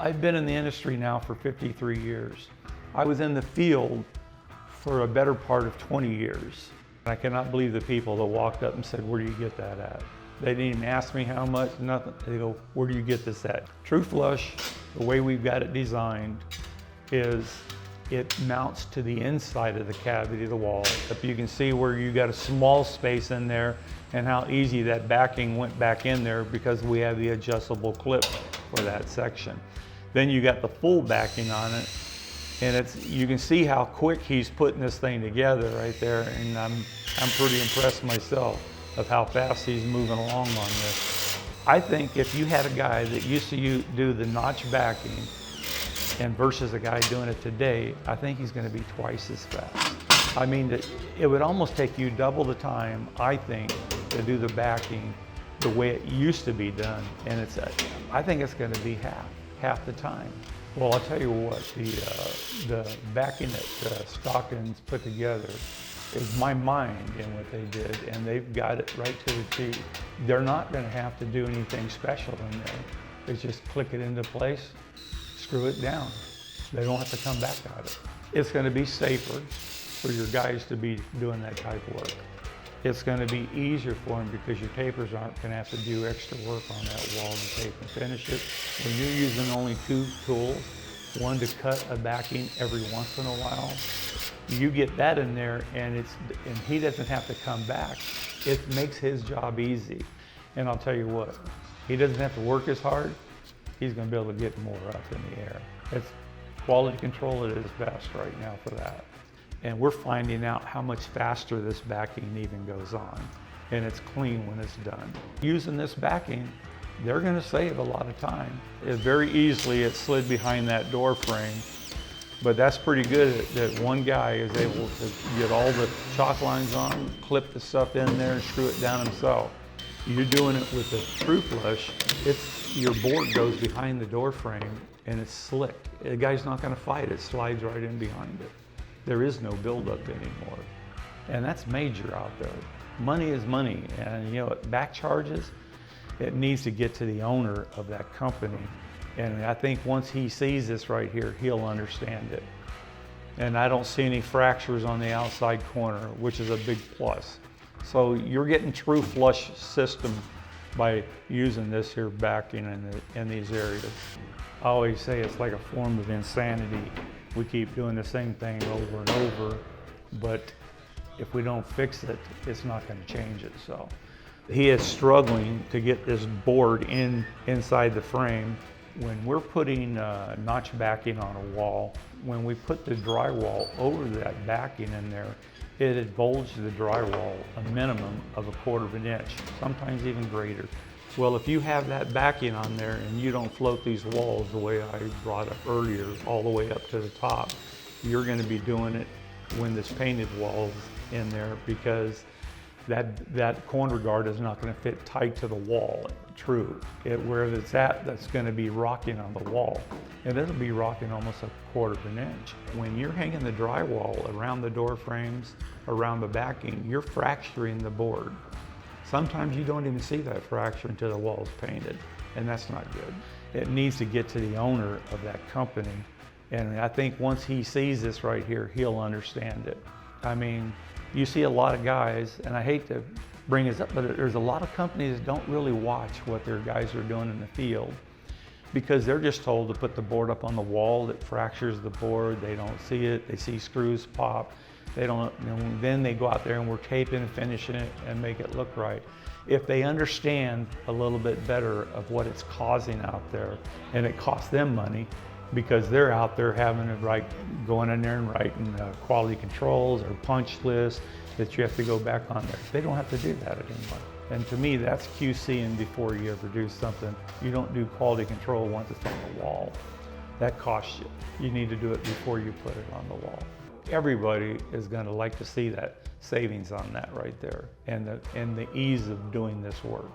I've been in the industry now for 53 years. I was in the field for a better part of 20 years. I cannot believe the people that walked up and said, "Where do you get that at?" They didn't even ask me how much, nothing. They go, "Where do you get this at?" TruFlush, the way we've got it designed, is it mounts to the inside of the cavity of the wall. If you can see where you got a small space in there and how easy that backing went back in there because we have the adjustable clip for that section. Then you got the full backing on it, and you can see how quick he's putting this thing together right there, and I'm pretty impressed myself of how fast he's moving along on this. I think if you had a guy that used to do the notch backing and versus a guy doing it today, I think he's going to be twice as fast. I mean, it would almost take you double the time, I think, to do the backing the way it used to be done, and I think it's going to be half the time. Well, I'll tell you what, the backing that Stockton's put together is my mind in what they did, and they've got it right to the T. They're not going to have to do anything special in there. They just click it into place, screw it down. They don't have to come back at it. It's going to be safer for your guys to be doing that type of work. It's going to be easier for them because your tapers aren't going to have to do extra work on that wall to tape and finish it. When you're using only two tools, one to cut a backing every once in a while, you get that in there and he doesn't have to come back. It makes his job easy. And I'll tell you what, he doesn't have to work as hard. He's going to be able to get more up in the air. It's quality control at its best right now for that. And we're finding out how much faster this backing even goes on. And it's clean when it's done. Using this backing, they're going to save a lot of time. Very easily it slid behind that door frame, but that's pretty good that one guy is able to get all the chalk lines on, clip the stuff in there, and screw it down himself. You're doing it with the TruFlush, your board goes behind the door frame and it's slick. The guy's not going to fight, it slides right in behind it. There is no buildup anymore. And that's major out there. Money is money, and back charges, it needs to get to the owner of that company. And I think once he sees this right here, he'll understand it. And I don't see any fractures on the outside corner, which is a big plus. So you're getting TruFlush system by using this here backing in these areas. I always say it's like a form of insanity. We keep doing the same thing over and over, but if we don't fix it, it's not going to change it. So he is struggling to get this board inside the frame. When we're putting notch backing on a wall, when we put the drywall over that backing in there, it had bulged the drywall a minimum of 1/4 of an inch, sometimes even greater. Well, if you have that backing on there and you don't float these walls the way I brought up earlier, all the way up to the top, you're going to be doing it when this painted wall's in there, because that corner guard is not going to fit tight to the wall. True. Where it's at, that's going to be rocking on the wall. And it'll be rocking almost 1/4 of an inch. When you're hanging the drywall around the door frames, around the backing, you're fracturing the board. Sometimes you don't even see that fracture until the wall's painted, and that's not good. It needs to get to the owner of that company, and I think once he sees this right here, he'll understand it. I mean, you see a lot of guys, and I hate to bring this up, but there's a lot of companies that don't really watch what their guys are doing in the field, because they're just told to put the board up on the wall that fractures the board. They don't see it. They see screws pop. They don't, then they go out there and we're taping and finishing it and make it look right. If they understand a little bit better of what it's causing out there, and it costs them money because they're out there having to going in there and writing quality controls or punch lists that you have to go back on there. They don't have to do that anymore. And to me, that's QCing before you ever do something. You don't do quality control once it's on the wall. That costs you. You need to do it before you put it on the wall. Everybody is going to like to see that savings on that right there, and the ease of doing this work.